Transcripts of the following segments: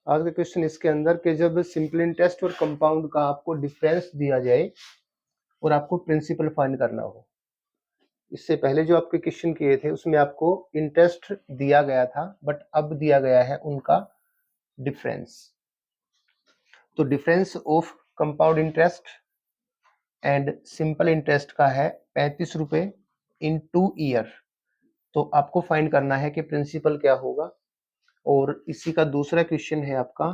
आज का क्वेश्चन इसके अंदर कि जब सिंपल इंटरेस्ट और कंपाउंड का आपको डिफरेंस दिया जाए और आपको प्रिंसिपल फाइंड करना हो। इससे पहले जो आपके क्वेश्चन किए थे उसमें आपको इंटरेस्ट दिया गया था, बट अब दिया गया है उनका डिफरेंस। तो difference of compound interest and simple interest का है 35 रुपए इन 2 ईयर। तो आपको फाइंड करना है कि प्रिंसिपल क्या होगा। और इसी का दूसरा क्वेश्चन है आपका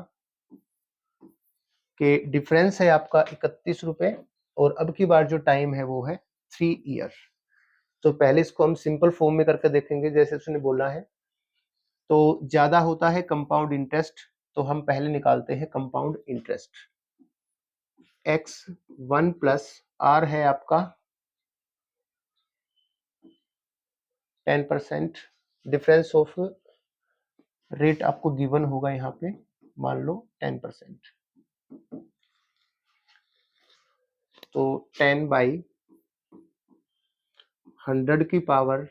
कि डिफरेंस है आपका 31 रुपए और अब की बार जो टाइम है वो है 3 ईयर। तो पहले इसको हम सिंपल फॉर्म में करके देखेंगे। जैसे उसने बोला है तो ज्यादा होता है कंपाउंड इंटरेस्ट, तो हम पहले निकालते हैं compound interest. x1 plus r है आपका 10%। डिफरेंस ऑफ रेट आपको गिवन होगा यहाँ पे, मान लो 10%। तो 10 बाई 100 की पावर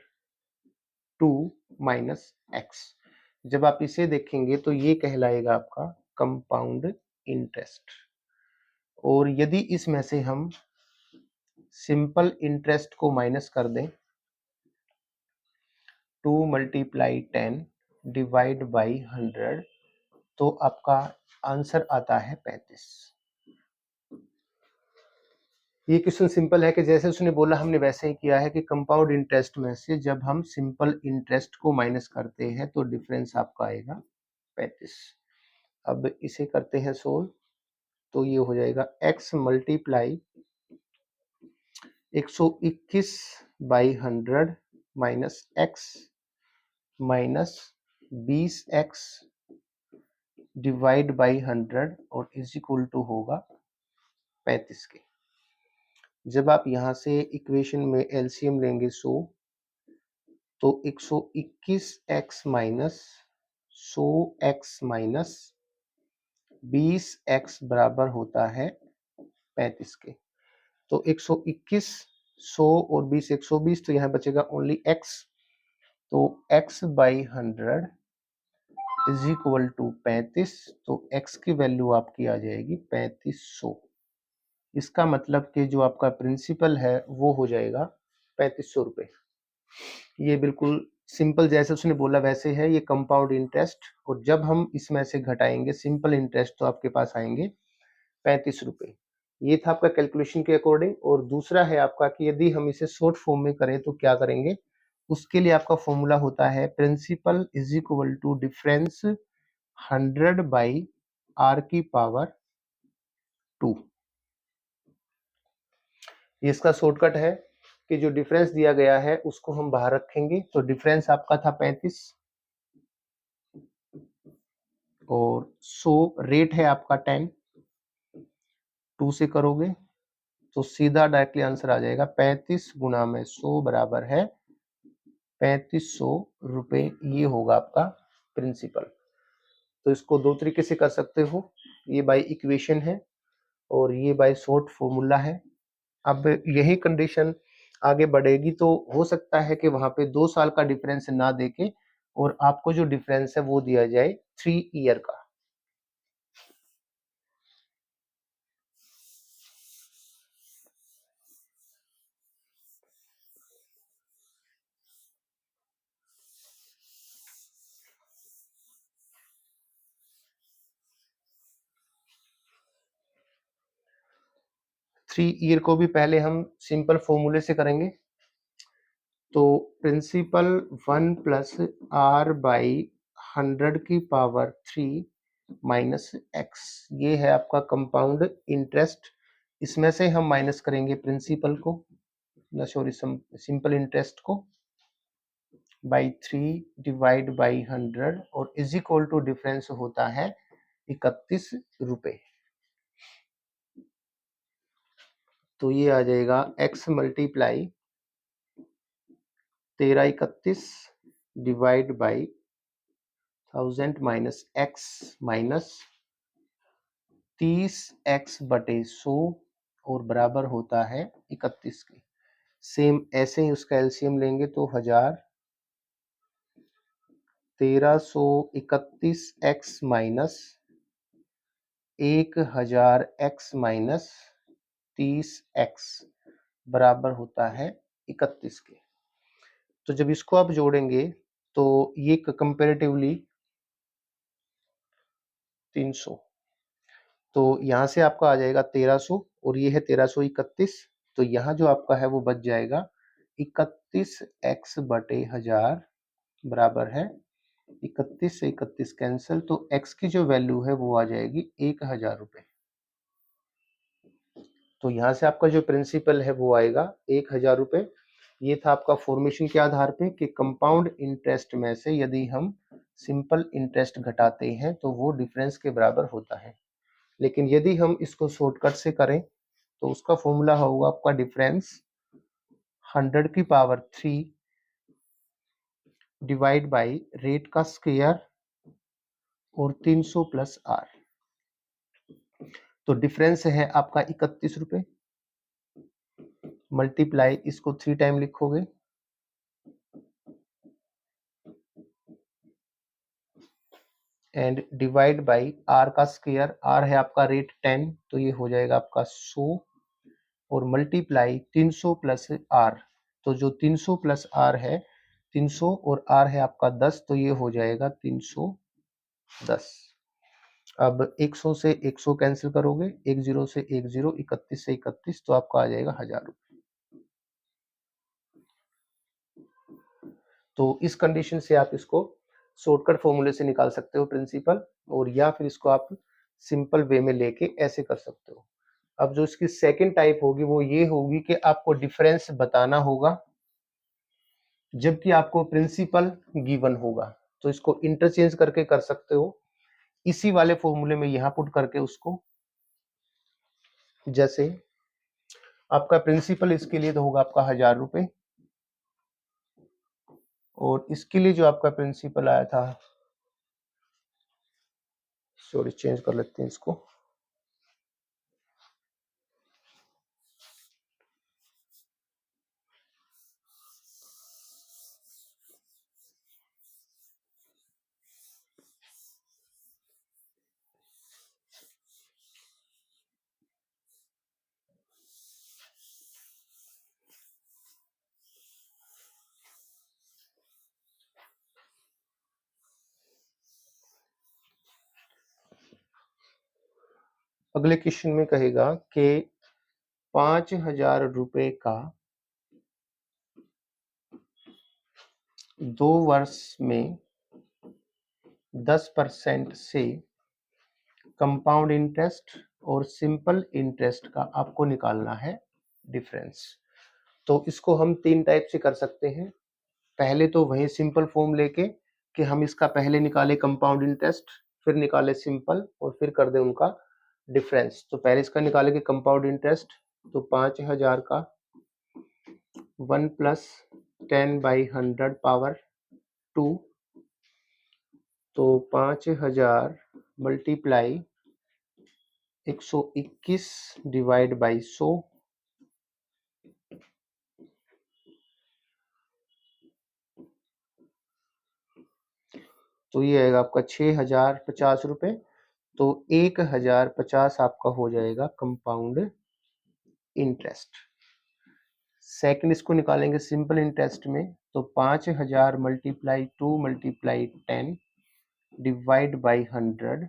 2 माइनस x। जब आप इसे देखेंगे तो ये कहलाएगा आपका कंपाउंड इंटरेस्ट। और यदि इसमें से हम सिंपल इंटरेस्ट को माइनस कर दें, 2 मल्टीप्लाई 10 डिवाइड बाई 100, तो आपका आंसर आता है 35। ये क्वेश्चन सिंपल है कि जैसे उसने बोला हमने वैसे ही किया है कि कंपाउंड इंटरेस्ट में से जब हम सिंपल इंटरेस्ट को माइनस करते हैं तो डिफरेंस आपका आएगा 35। अब इसे करते हैं सोल्व, तो ये हो जाएगा x multiply 121 by 100 minus x minus 20x divide by 100 और इज इक्वल टू होगा 35 के। जब आप यहाँ से इक्वेशन में एलसीएम लेंगे 100, तो 121x minus 100x minus 20x बराबर होता है 35 के। तो 121 100 और 20 120, तो यहाँ बचेगा ओनली x। तो x by 100 is equal to 35। तो x की वैल्यू आपकी आ जाएगी 3500। इसका मतलब कि जो आपका प्रिंसिपल है वो हो जाएगा 3500 रुपये। ये बिल्कुल सिंपल जैसे उसने बोला वैसे है, ये कंपाउंड इंटरेस्ट। और जब हम इसमें से घटाएंगे सिंपल इंटरेस्ट तो आपके पास आएंगे 35 रुपये। ये था आपका कैलकुलेशन के अकॉर्डिंग। और दूसरा है आपका कि यदि हम इसे शॉर्ट फॉर्म में करें तो क्या करेंगे, उसके लिए आपका फॉर्मूला होता है principal is equal to difference 100 by r की पावर 2। इसका शॉर्टकट है कि जो डिफरेंस दिया गया है उसको हम बाहर रखेंगे। तो डिफरेंस आपका था 35 और 100 रेट है आपका 10, 2 से करोगे तो सीधा डायरेक्टली आंसर आ जाएगा 35 गुना में 100 बराबर है 3500 रुपये। ये होगा आपका प्रिंसिपल। तो इसको दो तरीके से कर सकते हो, ये बाय इक्वेशन है और ये बाय शॉर्ट फॉर्मूला है। अब यही कंडीशन आगे बढ़ेगी तो हो सकता है कि वहां पे 2 साल का डिफरेंस ना देके और आपको जो डिफरेंस है वो दिया जाए 3 ईयर का। थ्री ईयर को भी पहले हम सिंपल फॉर्मूले से करेंगे। तो प्रिंसिपल 1 प्लस r बाई 100 की पावर 3 माइनस x, ये है आपका कंपाउंड इंटरेस्ट। इसमें से हम माइनस करेंगे प्रिंसिपल को, ना सॉरी सिंपल इंटरेस्ट को, बाई 3 डिवाइड बाई 100 और इज इक्वल टू डिफरेंस होता है 31 रुपए। तो ये आ जाएगा x multiply 1331 divide by 1000 minus x minus 30x बटे 100 और बराबर होता है 31 के। सेम ऐसे ही उसका एलसीएम लेंगे तो 1000 1331x minus 1000 x minus 30x बराबर होता है 31 के। तो जब इसको आप जोड़ेंगे तो ये कंपेरेटिवली 300, तो यहाँ से आपका आ जाएगा 1300 और ये है 1331। तो यहाँ जो आपका है वो बच जाएगा 31x बटे 1000 बराबर है 31 से 31 कैंसिल, तो x की जो वैल्यू है वो आ जाएगी 1000 रुपए। तो यहाँ से आपका जो प्रिंसिपल है वो आएगा 1000 रुपए। ये था आपका फॉर्मेशन के आधार पे कि कंपाउंड इंटरेस्ट में से यदि हम सिंपल इंटरेस्ट घटाते हैं तो वो डिफरेंस के बराबर होता है। लेकिन यदि हम इसको शॉर्टकट से करें तो उसका फॉर्मूला होगा आपका डिफरेंस 100 की पावर 3 डिवाइड बाई रेट का स्क्वायर और 300 प्लस आर। तो डिफरेंस है आपका 31 रुपए, मल्टीप्लाई इसको 3 टाइम लिखोगे एंड डिवाइड बाई आर का स्क्वायर, आर है आपका रेट 10 तो ये हो जाएगा आपका 100 और मल्टीप्लाई 300 प्लस आर। तो जो 300 प्लस आर है 300 और आर है आपका 10 तो ये हो जाएगा 310। अब 100 से 100 कैंसिल करोगे, 10 से 10, 31 से 31 तो आपका आ जाएगा 1000 रुपए। तो इस कंडीशन से आप इसको शॉर्टकट फॉर्मूले से निकाल सकते हो प्रिंसिपल, और या फिर इसको आप सिंपल वे में लेके ऐसे कर सकते हो। अब जो इसकी सेकंड टाइप होगी वो ये होगी कि आपको डिफरेंस बताना होगा जबकि आपको प्रिंसिपल गिवन होगा। तो इसको इंटरचेंज करके कर सकते हो इसी वाले फॉर्मूले में यहां पुट करके उसको। जैसे आपका प्रिंसिपल इसके लिए तो होगा आपका 1000 रुपए, और इसके लिए जो आपका प्रिंसिपल आया था, सॉरी चेंज कर लेते हैं इसको, अगले क्वेश्चन में कहेगा कि 5000 रुपए का 2 वर्ष में 10% से कंपाउंड इंटरेस्ट और सिंपल इंटरेस्ट का आपको निकालना है डिफरेंस। तो इसको हम 3 टाइप से कर सकते हैं। पहले तो वही सिंपल फॉर्म लेके कि हम इसका पहले निकाले कंपाउंड इंटरेस्ट, फिर निकाले सिंपल और फिर कर दे उनका डिफरेंस। तो पहले इसका निकालेंगे कंपाउंड इंटरेस्ट, तो 5000 का 1 प्लस 10/100 पावर 2, तो 5000 मल्टीप्लाई 121 डिवाइड बाई 100, तो ये आएगा आपका 6050 रुपए। तो 1050 आपका हो जाएगा कंपाउंड इंटरेस्ट। सेकंड इसको निकालेंगे सिंपल इंटरेस्ट में, तो 5000 मल्टीप्लाई 2 मल्टीप्लाई 10 डिवाइड बाई 100,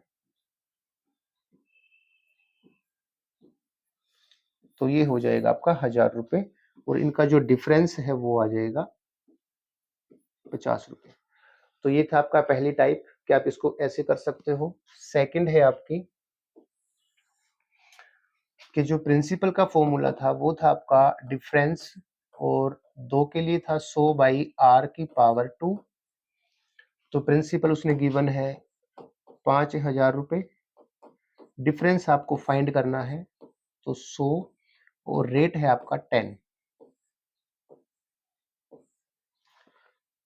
तो ये हो जाएगा आपका 1000 रुपए, और इनका जो डिफरेंस है वो आ जाएगा 50 रुपए। तो ये था आपका पहली टाइप कि आप इसको ऐसे कर सकते हो। सेकंड है आपकी कि जो प्रिंसिपल का फॉर्मूला था वो था आपका डिफरेंस, और 2 के लिए था 100 बाई आर की पावर 2। तो प्रिंसिपल उसने गिवन है 5000 रुपए, डिफरेंस आपको फाइंड करना है तो 100 और रेट है आपका 10,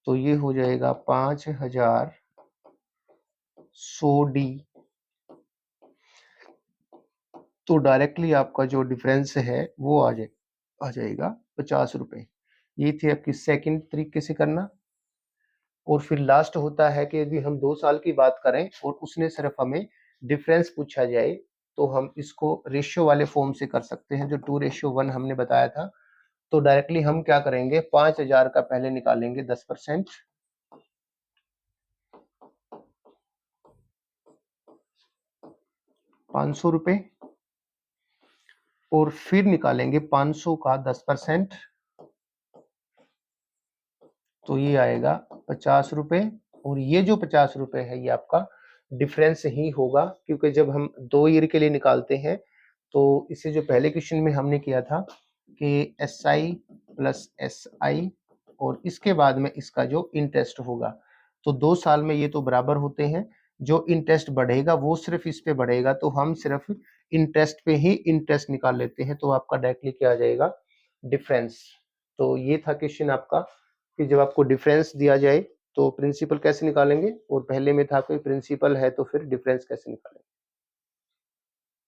तो ये हो जाएगा 5000 100D। तो डायरेक्टली आपका जो डिफरेंस है वो आ जाएगा 50 रुपए। ये थी आपकी सेकंड तरीके से करना। और फिर लास्ट होता है कि यदि हम 2 साल की बात करें और उसने सिर्फ हमें डिफरेंस पूछा जाए तो हम इसको रेशियो वाले फॉर्म से कर सकते हैं, जो 2:1 हमने बताया था। तो डायरेक्टली हम क्या करेंगे, 5,000 का पहले निकालेंगे 10%, 500 रुपए, और फिर निकालेंगे 500 का 10%, तो ये आएगा 50 रुपए। और ये जो 50 रुपए है ये आपका डिफरेंस ही होगा, क्योंकि जब हम 2 ईयर के लिए निकालते हैं तो इसे जो पहले क्वेश्चन में हमने किया था कि SI प्लस SI और इसके बाद में इसका जो इंटरेस्ट होगा, तो 2 साल में ये तो बराबर होते हैं। जो इंटरेस्ट बढ़ेगा वो सिर्फ इस पे बढ़ेगा, तो हम सिर्फ इंटरेस्ट पे ही इंटरेस्ट निकाल लेते हैं, तो आपका डायरेक्टली क्या आ जाएगा, डिफरेंस। तो ये था क्वेश्चन आपका कि जब आपको डिफरेंस दिया जाए तो प्रिंसिपल कैसे निकालेंगे, और पहले में था कोई प्रिंसिपल है तो फिर डिफरेंस कैसे निकालेंगे।